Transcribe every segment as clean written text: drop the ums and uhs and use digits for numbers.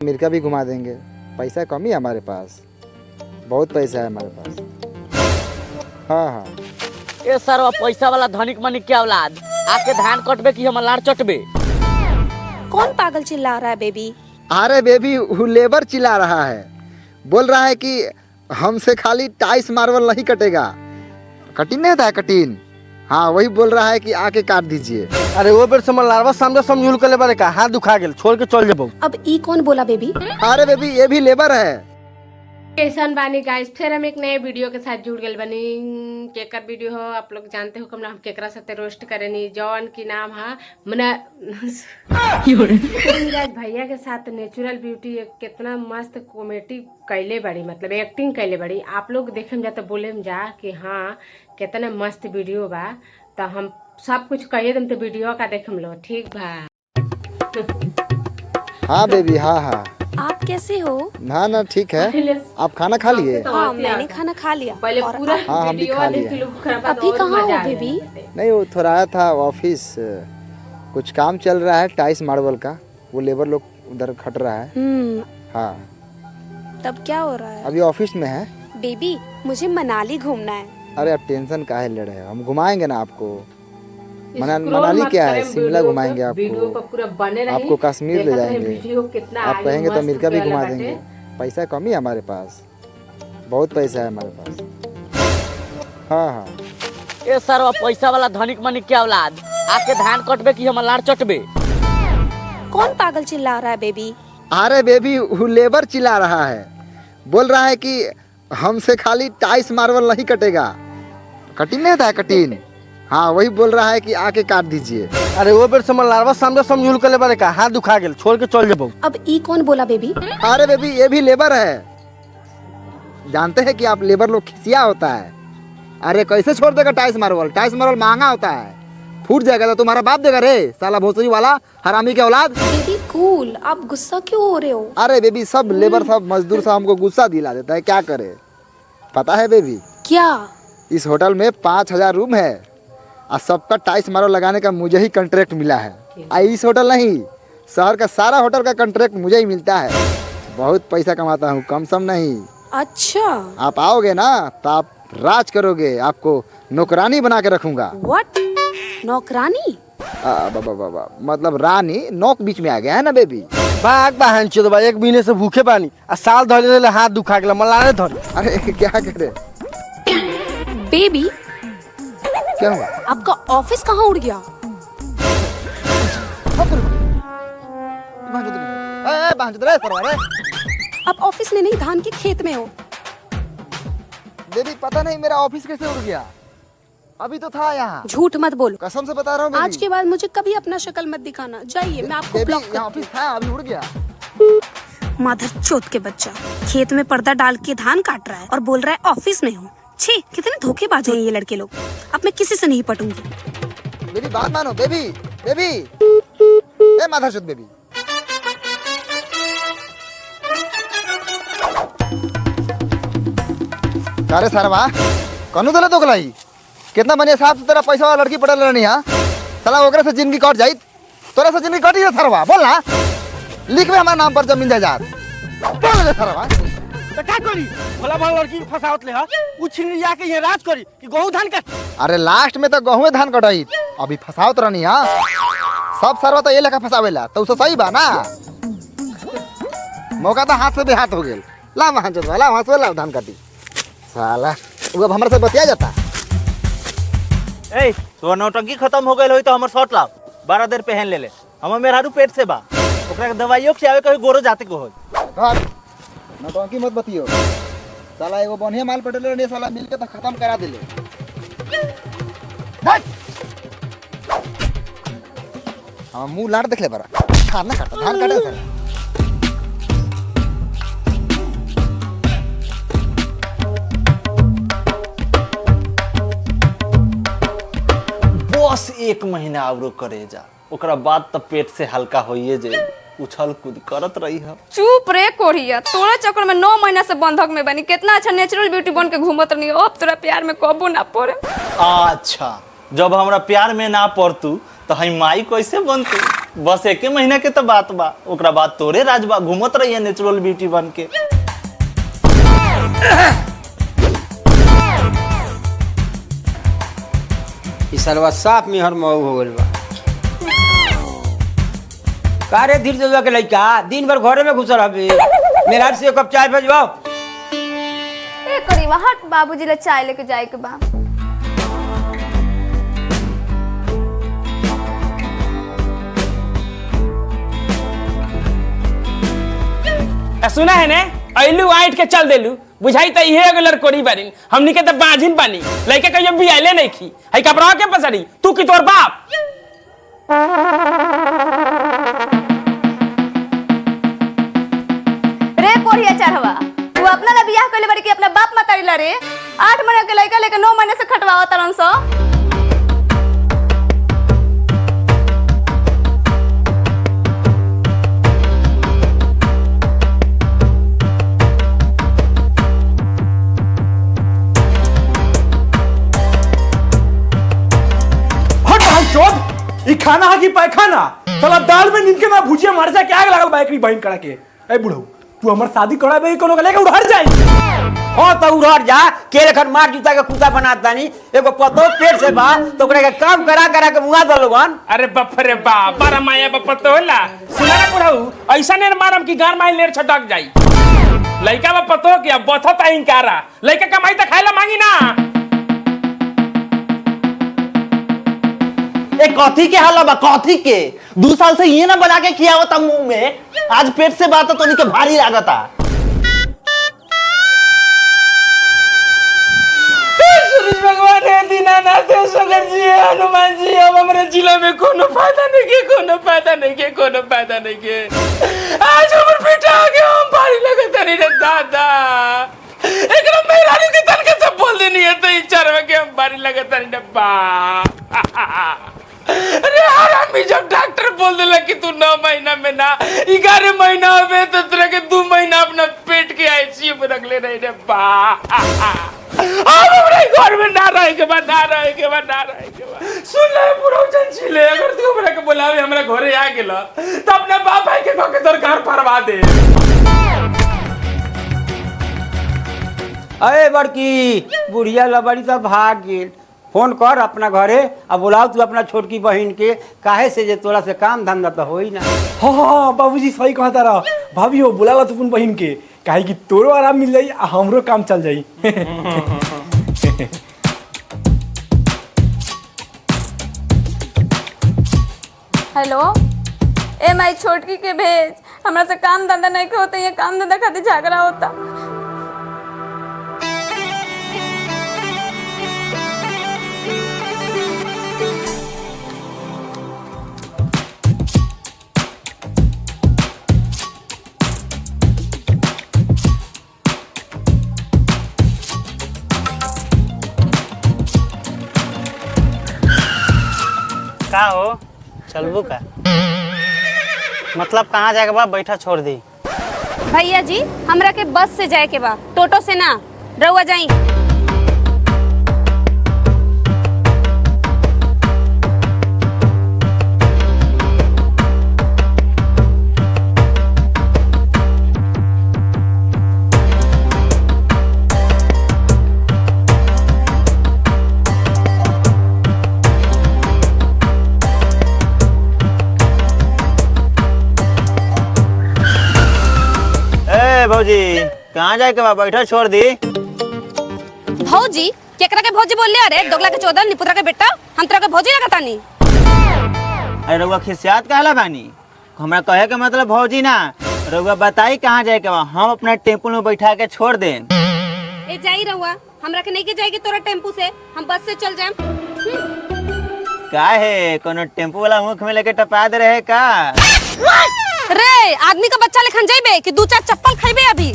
America भी घुमा देंगे। पैसा कम ही है हमारे पास, बहुत पैसा है हमारे पास। हाँ हाँ। ए सर पैसा वाला धनिक मनिक के औलाद आके धान कटबे कि हम लाड़ चटबे। कौन पागल चिल्ला रहा है बेबी? अरे बेबी वो लेबर चिल्ला रहा है, बोल रहा है कि हमसे खाली टाइस मार्बल नहीं कटेगा। कटिन नहीं होता है कटिन, हाँ वही बोल रहा है कि आके काट दीजिए। अरे वो बेर समझ लारवा सामने समझूल कर ले बारे का हाथ दुखा गेल, छोड़ के चल जाबो। अब ई कौन बोला बेबी? अरे बेबी ये भी लेबर है। कैसन बानी गाइस, फिर हम एक नए वीडियो के साथ जुड़ गए बनी। केकर वीडियो हो आप लोग जानते हो कम ना, हम केकरा साथे रोस्ट करेनी जॉन की नाम है मना नीरज भैया के साथ नेचुरल ब्यूटी कितना मस्त कॉमेडी कैले बड़ी, मतलब एक्टिंग कैले बड़ी। आप लोग देखे जा तो बोले जा कि हाँ कितना मस्त वीडियो बा, तो हम सब कुछ कहिए दम तो वीडियो का देख लो, ठीक बा। हाँ बेबी हाँ हाँ। आप कैसे हो? ना ना ठीक है। आप खाना खा लिए? हाँ मैंने खाना खा लिया। पहले पूरा हाँ हम भी खा लिए। अभी कहाँ हो बेबी? नहीं वो थोड़ा आया था ऑफिस, कुछ काम चल रहा है टाइस मार्बल का, वो लेबर लोग उधर खट रहा है। हाँ तब क्या हो रहा है? अभी ऑफिस में है। बेबी मुझे मनाली घूमना है। अरे आप टेंशन काहे ले रहे हो, हम घुमाएंगे ना आपको। मनाली क्या है, शिमला घुमाएंगे आपको कश्मीर ले जाएंगे। आप कहेंगे तो अमेरिका भी घुमा देंगे। पैसा कम ही है हमारे पास, बहुत पैसा है हमारे पास। हाँ हाँ। ए सर पैसा वाला धनिक मनिक के औलाद आके धान कटबे कि हम लाड़ चटबे। कौन पागल चिल्ला रहा है बेबी? अरे बेबी वो लेबर चिल्ला रहा है, बोल रहा है कि हमसे खाली टाइस मार्बल नहीं कटेगा। कटिन नहीं होता है कटिन, हाँ वही बोल रहा है कि आके काट दीजिए। अरे वो बेर समझ लारवा सामने समझूल कर ले बारे का हाथ दुखा गेल, छोड़ के चल जाबो। अब ई कौन बोला बेबी? अरे बेबी ये भी लेबर है। जानते हैं कि आप लेबर लोग खिसिया होता है। अरे कैसे छोड़ देगा टाइस मार्बल? टाइस मार्बल महंगा होता है, फूट जाएगा तो तुम्हारा बाप देगा रे, साला भोसड़ी वाला हरामी के औलाद। बेबी कूल, आप गुस्सा क्यों हो रहे हो? अरे बेबी सब लेबर सब मजदूर सब हमको गुस्सा दिला देता है, क्या करे पता है बेबी? क्या? इस होटल में 5000 रूम है और सबका टाइस मार्बल लगाने का मुझे ही कॉन्ट्रैक्ट मिला है। इस होटल नहीं, शहर का सारा होटल का कॉन्ट्रैक्ट मुझे ही मिलता है। बहुत पैसा कमाता हूँ, कम सम नहीं। अच्छा आप आओगे ना तो आप राज करोगे, आपको नौकरानी बना के रखूंगा। व्हाट? नौकरानी? बाबा मतलब रानी, नौक बीच में आ गया है ना बेबी। बाग बहन चोदबा एक महीने से भूखे पानी आ साल धरे ले हाथ दुखा गेल मलाने धर। अरे क्या करे बेबी क्या हुआ? आपका ऑफिस कहाँ उड़ गया? आप ऑफिस में नहीं धान के खेत में हो। बेबी पता नहीं मेरा ऑफिस कैसे उड़ गया, अभी तो था यहाँ। झूठ मत बोलो, कसम से बता रहा हूँ। आज के बाद मुझे कभी अपना शक्ल मत दिखाना। जाइए, मैं आपको ब्लॉक यहाँ ऑफिस था अभी उड़ गया। माधर चोत के बच्चा खेत में पर्दा डाल के धान काट रहा है और बोल रहा है ऑफिस में हूँ। छी, कितने धोखेबाज हैं ये लड़के लोग। अब मैं किसी से नहीं पटूंगी। बेबी बात मानो बेबी, बेबी ए माधरचोद बेबी। अरे सरवा कनु दले तो गलाई कितना बने साहब से तेरा पैसा वाला लड़की पटल रहनी है, साला ओकरे से जिंदगी कट जाई, तोरे से जिंदगी कटी है सरवा। बोल ना, लिख में हमारे नाम पर जमीन जायदाद। बोल दे सरवा तो क्या करी? भला भला लड़की के फसावत ले हा उछिन जाके ये राज करी कि गहू धान का। अरे लास्ट में तो गहुए धान कटाई, अभी फसावत रहनी है। सब सरवा तो ये लेखा फसावेला तो उसे सही बा ना। मौका तो हाथ से भी हाथ हो गेल। ला वहां चल वाला वहां से ला धान काटी साला, वो अब हमारे से बतिया जाता। ए तो नौटंकी खत्म हो गई होई तो हमर शॉट लाओ, 12 देर पहन ले ले। हम मेहरारू पेट से बा, ओकरा के दवाइयो खियावे कहीं गोरो जाते को होई। घर नौटंकी मत बतियो साला, एगो बढ़िया माल पटेले ने साला मिलके तो खत्म करा देले। हां मुंह लाड़ देख ले बरा, खाना काटा धान काटे साला। बस 1 महीना आवरो करे जा, ओकरा बाद तो पेट से हल्का होइए जे उछल कूद करत रही है। चुप रे कोरिया, तोरा चक्कर में 9 महीना से बंधक में बनी। कितना अच्छा नेचुरल ब्यूटी बन के घूमत रही। अब तोरा प्यार में कबो ना पड़े। अच्छा जब हमरा प्यार में ना पड़तू तो हम माई कैसे बनतू? बस एक महीना के तो बात बा, ओकरा बाद तोरे राज बा, घूमत रहिए नेचुरल ब्यूटी बन के। ई सरवा साफ मेहर मऊ हो गइल बा। का रे धीर जजुआ के लइका दिन भर घरे में घुसल हबे, मेरा से एक कप चाय भेजवाओ। ए करीबा हट, बाबूजी ले चाय लेके जाए के बा। सुना है ने अइलू आइट के चल देलू, बुझाई त इहे एगो लड़कोरी बानी, हमनी के त बाजिन बानी, लइके कहियो बियाले नहीं खी, हई कपड़ा के पसड़ी, तू की तोर बाप। रे कोरिया चढ़वा, तू अपना ना बियाह कइले बारी कि अपना बाप मातारी ला रे? 8 महीने के लइका लेके 9 महीने से खटवावा तरन सो। ई खाना है कि पैखाना? साला दाल में नींद के ना भुजिया मार जा के आग लागल बाइकरी बहन करा के। ए बुढ़ऊ, तू हमर शादी कराबे कोनो के लेके उड़हर जाई। हां त उड़हर जा, के लेखन मार जूता के कुत्ता बनात तानी, एगो पतो पेट से बा तो ओकरा के काम करा करा के मुआ दलोगन। अरे बाप रे बाप, बड़ा माया बाप तो होला। सुना ना बुढ़ऊ, ऐसा ने मारम कि गार माई लेर छटक जाई। लइका बा पतो कि अब बथता इनकारा, लइका कमाई त खाइला मांगी ना। एक कथी के हाल बा, कथी के 2 साल से ये ना बना के खियावता मुंह में, आज पेट से बात तो निके भारी लागता। सूरज भगवान है, दीनानाथ है, सगर जी है, हनुमान जी है, अब हमारे जिला में कोनो फायदा नहीं के, कोनो फायदा नहीं के, कोनो फायदा नहीं के। आज हमर बेटा आ गया, हम भारी लगता नहीं रे दादा। एकरा मेहरारू के तन के सब बोल देनी है तो ई चरवा के हम भारी लगता नहीं डब्बा। अरे आरामी, जब डॉक्टर बोल देला कि तू 9 महीना में ना 11 महीना में तो तेरे के 2 महीना अपना पेट के आईसीयू में रख ले रहे रे बा। अब हमरे घर में ना रहे के बाद, ना रहे के बाद, ना रहे के बाद। सुन ले पूरा चंचले, अगर तू हमरा के बुलावे हमरा घरे आ गेला तो अपना बाप भाई के कह के तोर घर फरवा दे। अरे बड़की बुढ़िया लबड़ी तो भाग गेल, फोन कर अपना घरे आ बुलाओ तू अपना छोटकी बहन के, काहे से जे तोरा से काम धंधा तो होई ना। हां बाबूजी सही कहता रहा। भाभी हो बुलाला तू अपन बहन के, काहे कि तोरो आराम मिल जाई आ हमरो काम चल जाई। हेलो, ए माई छोटकी के भेज, हमरा से काम धंधा नहीं के होता, ये काम धंधा खातिर झगड़ा होता। का हो चलबू का? मतलब कहाँ जाके बा, बैठा छोड़ दी। भैया जी हमरा के बस से जाए के बा, टोटो से ना, रउआ जाई। भौजी कहाँ जाए के बा, बैठा छोड़ दी। भौजी केकरा के भौजी बोल ले? अरे दोगला के चोदन निपुत्रा के बेटा, हम तोरा के भौजी लगतानी। अरे रउआ खिसियात कहला बानी, हमरा कहे के मतलब भौजी ना, रउआ बताई कहाँ जाए के बा, हम अपना टेम्पू में बैठा के छोड़ दें। ए जाई रहुआ, हमरा के नहीं के जाएगी तोरा टेम्पू से, हम बस से चल जाएम। काहे कोनो टेम्पू वाला मुख में लेके टपा दे रहे का? रे आदमी का बच्चा लेखन जाइबे कि 2-4 चप्पल खाइबे अभी?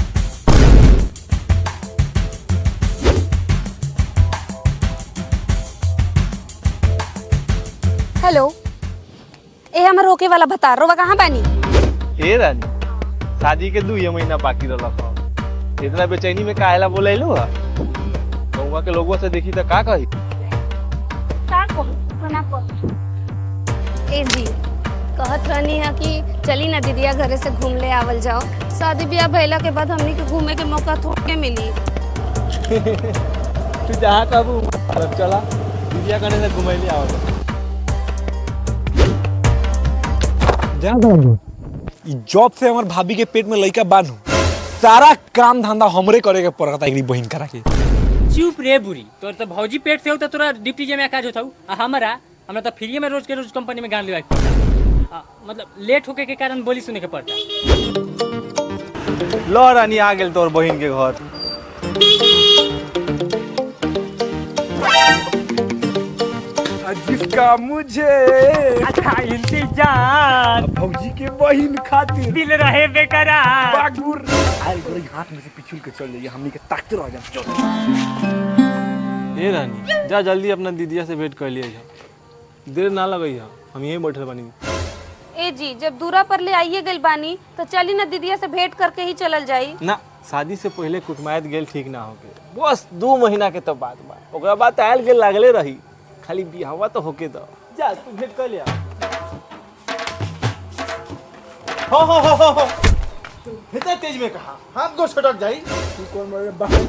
हेलो, ए हमर होके वाला बता, रोवा कहाँ बानी? ए रानी, शादी के 2 महीना बाकी रहला, इतना बेचैनी में काहेला बोलैलू हा? गौवा के लोगों से देखी त का कही? का कहू, बना को। ए जी कहत रहनी है कि चली ना दीदिया घरे से घूम ले आवल जाओ। शादी ब्याह भइला के बाद हमनी के घूमे के मौका थोड़े मिली। तू जहाँ कहबू चला दीदिया कने से घुमैले आओ। जॉब से हमार भाभी के पेट में लइका बानू सारा काम धंधा हमरे करे के पड़ता एकरी बहिन करा के। चुप रे बुरी, तोर तो भौजी पेट से हो तो तोरा डिप्टी जे में काज होता आ हमरा तो फ्री में रोज के रोज कंपनी में गान लेवा के पड़ता। मतलब लेट होके के कारण बोली सुने के पड़ता। लो रानी आ गेल तोर बहिन के घर। जिसका मुझे अच्छा इंतजार भौजी के बहिन खातिर दिल रहे बेकरार। बागुर आए गोरी हाथ में से पिछुल के चल जाइए, हमनी के ताकते रह जा। ए रानी जा जल्दी अपना दीदिया से भेंट कर लिया जा, देर ना लगई है, हम यहीं बैठल बानी। ए जी जब दूरा पर ले आइए गइल बानी तो चली ना दीदिया से भेंट करके ही चलल जाई। ना शादी से पहले कुटमायत गेल ठीक ना होके, बस 2 महीना के तो बात बा, ओकरा बाद आयल गेल लागले रही, खाली बियाहवा तो होके दो। जा तू भेंट कर लिया। हो इतना तेज में कहा हाथ को छटक जाई। तू कौन मेरे बाहर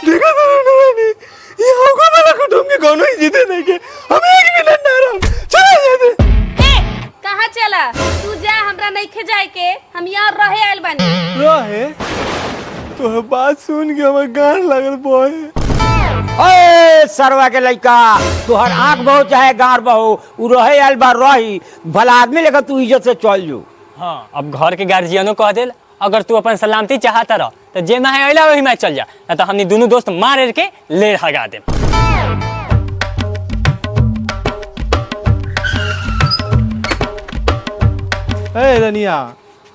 देखा तो नहीं ये होगा वाला कुटुंब के कोनो ही जीते नहीं के हम एक मिनट ना रहो। चला जाते ए कहां चला तू जा, हमरा नहीं खे जाए के, हम यहाँ रहे आइल बानी। रहे तो बात सुन के हमर गान लगल बॉय। अरे सरवा के लइका, तोहर आंख बहु चाहे गार बहु, उ रहे आयल बा रही, भला आदमी लेकर तू इज्जत से चल जो। हाँ अब घर के गार्जियनो कह देल अगर तू अपन सलामती चाहता रह तो जे में अला वही में चल जा, ना तो हमनी दोनों दोस्त मार के ले हगा दे। ए रनिया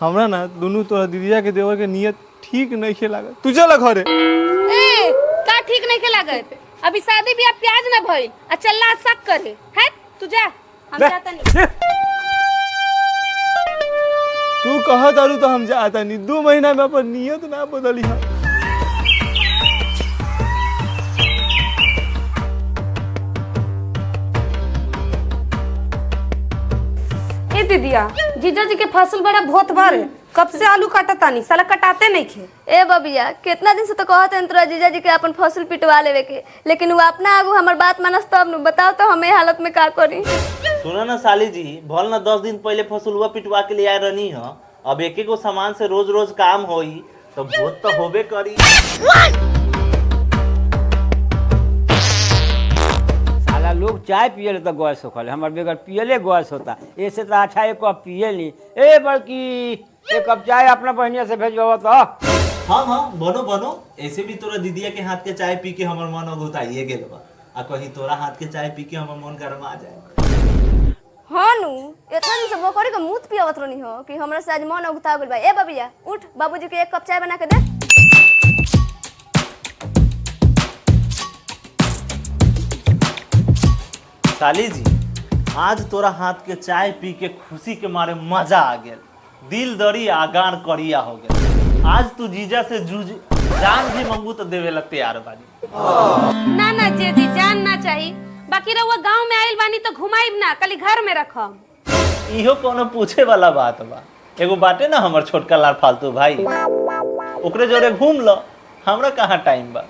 हमरा ना दोनों तोरा दीदिया के देवर के नियत ठीक नहीं खे लागत, तू चल घरे। ए का ठीक नहीं के लागत, अभी शादी ब्याह प्याज ना भइल आ चल्ला शक करे है। तू जा, हम जाता नहीं। तू कहा तारू तो हम जाता नहीं, 2 महीना में अपन नियत ना बदली है। ए दीदिया जीजा जी के फसल बड़ा बहुत बार कब से आलू काटा तानी, साला कटाते नहीं खे। ए बबिया कितना दिन से तो कहते हैं तोरा जीजा जी के अपन फसल पिटवा लेवे के, लेकिन वो अपना आगू हमार बात मानस तब न। बताओ तो हमें हालत में का करी। सुनो ना साली जी, भल ना 10 दिन पहले फसलुआ पिटवा के ले आए रहनी है, अब एक गो सामान से रोज रोज काम होई तो भूत तो होबे करी। साला लोग चाय पिए तो गैस होखल, हमार बेगर पियले गैस होता, ऐसे तो अच्छा एक कप पिए ली। ए बड़की एक कप चाय अपना बहनिया से भेजवा तो। हाँ बनो बनो, ऐसे भी तोरा दीदिया के हाथ के चाय पी के हमर मन अगुताइए गेल बा, आ कहीं तोरा हाथ के चाय पी के हमर मन गरमा जाए। हाँ नु इतना दिन से बकरी का मूत पियावत रहनी हो कि हमरा से आज मन उगता गेल बा। ए बबिया उठ, बाबूजी के 1 कप चाय बना के दे। साली जी आज तोरा हाथ के चाय पी के खुशी के मारे मजा आ गेल, दिल दरी आगान करिया हो गेल। आज तू जीजा से जूझ जान भी मंगू तो देवे ला तैयार बानी। ना जी जान ना चाहिए, बाकी रहुआ गांव में आइल बानी तो घुमाइब ना, कल घर में रखम। इहो कोनो पूछे वाला बात बा, एगो बाटे ना हमर छोटका लाल फालतू भाई, ओकरे जोरे घूम लो, हमरा कहाँ टाइम बा।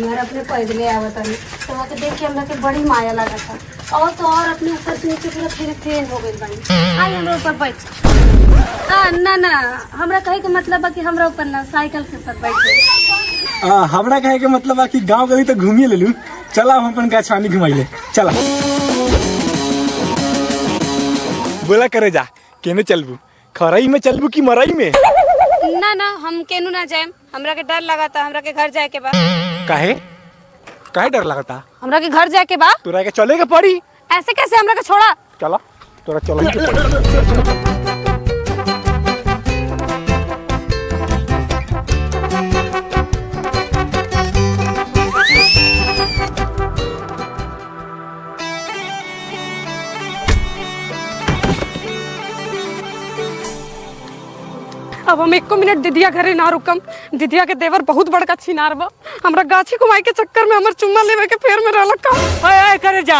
और अपने पैदले आवतनी तो वहाँ के देख के हमरा के बड़ी माया लगा था, और तो और अपने ऊपर से नीचे पूरा फेन हो गई बानी। आई हमरा ऊपर बैठ। ना हमरा कहे के मतलब है कि हमरा ऊपर ना साइकिल के ऊपर बैठ। हमरा कहे के मतलब है कि गांव गई तो घूमिए ले लूं, चला हम अपन गाछवानी घुमाइले चला। बोला करे जा केने चलबू, खरई में चलबू कि मरई में? ना हम केनू ना जाए, हमरा के डर लगा था, हमरा के घर जाए के बा। काहे डर लगता? हमरा के घर जाए के बा। तोरा के चले के पड़ी। ऐसे कैसे, हमरा के छोड़ा। चला तोरा चला ही के पड़ी। अब हम एको मिनट दीदिया घरे ना रुकम। दीदिया के देवर बहुत बड़का छिनार बा, हमरा गाछी घुमाई के चक्कर में हमर चुम्मा लेवे के फेर में रहलक का। ओए करे जा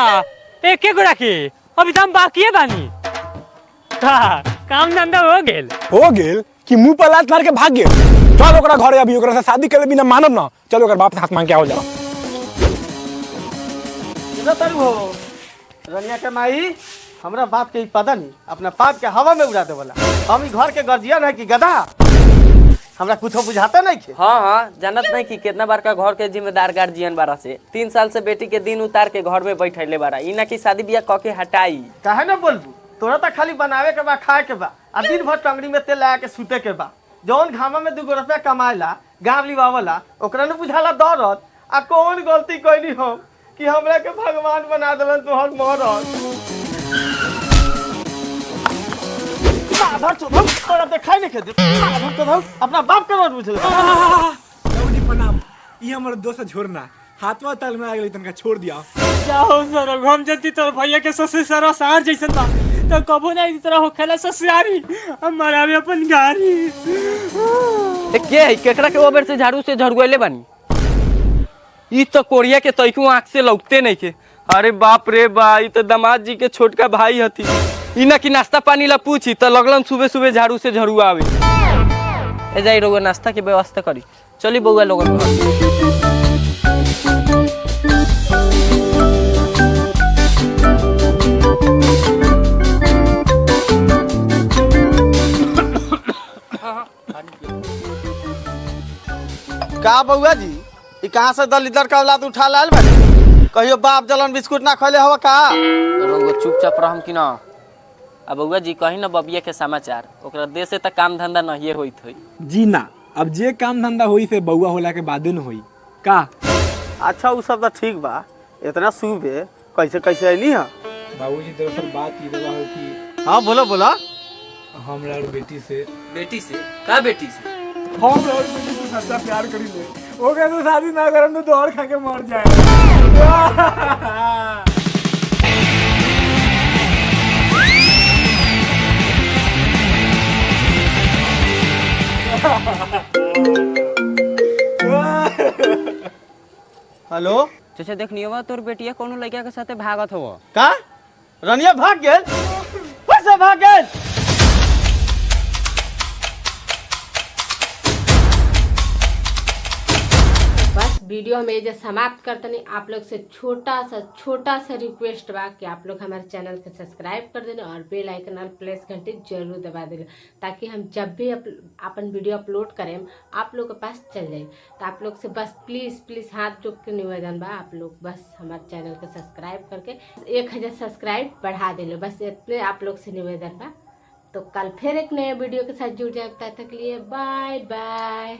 एके गोड़ा के अभी तो हम बाकी है बानी। काम धंधा हो गेल कि मुंह पर लात मार के भाग गेल। चल ओकरा घरे अभी ओकरा से शादी करे बिना मानब ना। चल ओकर बाप से हाथ मांग के आओ जाओ। हो रनिया के माई हमरा बाप के पता नहीं अपना पाप के हवा में उड़ा दे वाला। हम घर के गर्जियन है कि गधा हमरा कुछ बुझाता नहीं के। हाँ जानत नहीं कि कितना बार का घर के जिम्मेदार गार्जियन बारा से 3 साल से बेटी के दिन उतार के घर में बैठले बारा ई ना कि शादी बियाह क के हटाई। काहे ना बोलबू तोरा तो खाली बनावे के बा खाए के बा आ दिन भर टंगड़ी में तेल लगा के सूते के बा। जौन घामा में 2 रुपया कमाएला गाँव लिवावला ओकरा न बुझाला दौरत आ कौन गलती कैली हम कि हमरा के भगवान बना देलन तोहर मरद। देखाई नहीं के अपना बाप के रोड बुझल। प्रणाम। ये हमर दोस्त छोड़ना हाथवा ताल में आ गेल तनका छोड़ दिया। जाओ सर हम जल्दी तो भैया के ससुर सर सार जैसन बा तो कबो नहीं इस तरह होखेला ससुरारी हमारा भी अपन गाड़ी। के है केकरा के ओबर से झाड़ू से झड़ुएले बानी ई तो कोरिया के तइको आंख से लौकते नहीं के। अरे बाप रे बा ई तो दामाद जी के छोटका भाई हती ई ना कि नाश्ता पानी ला पूछी तो लगलन सुबह सुबह झाड़ू से झड़ुआवे। ए जाई रउआ नाश्ता के व्यवस्था करी चली बउआ लोगन का बउआ जी ई कहां से दलिदर का औलाद उठा लाल बा। कहियो बाप जलन बिस्कुट ना खइले हवा का। रउआ चुपचाप रहम कि ना। अब बउआ जी कहीं ना बबिया के समाचार ओकरा देश से तक काम धंधा नहीं होइत होई। जी ना अब जे काम धंधा होई से बउआ होला के बादे न होई का। अच्छा उ सब तो ठीक बा इतना सुबह कैसे कैसे आइली है। बाबूजी दरअसल बात ये रहा हो कि हाँ बोला हमरा और बेटी से का बेटी से हम और बेटी से सच्चा प्यार करी ले वो कहे तो शादी ना करम तो दौड़ खा के मर जाए। हेलो चाचा देखनियो तोर बेटिया कोनो लड़का के साथे भागत हो का रनिया भाग गेल पैसा भाग गेल। बस वीडियो में जो समाप्त करते नहीं आप लोग से छोटा सा रिक्वेस्ट बा कि आप लोग हमारे चैनल को सब्सक्राइब कर देना और बेल आइकन और प्रेस घंटी जरूर दबा देना ताकि हम जब भी अपन वीडियो अपलोड करें आप लोग के पास चल जाए। तो आप लोग से बस प्लीज़ हाथ जोड़ के निवेदन बा आप लोग बस हमारे चैनल को सब्सक्राइब करके 1000 सब्सक्राइब बढ़ा दे लो बस इतने आप लोग से निवेदन बा। तो कल फिर एक नए वीडियो के साथ जुड़ जाए तब तक के लिए बाय बाय।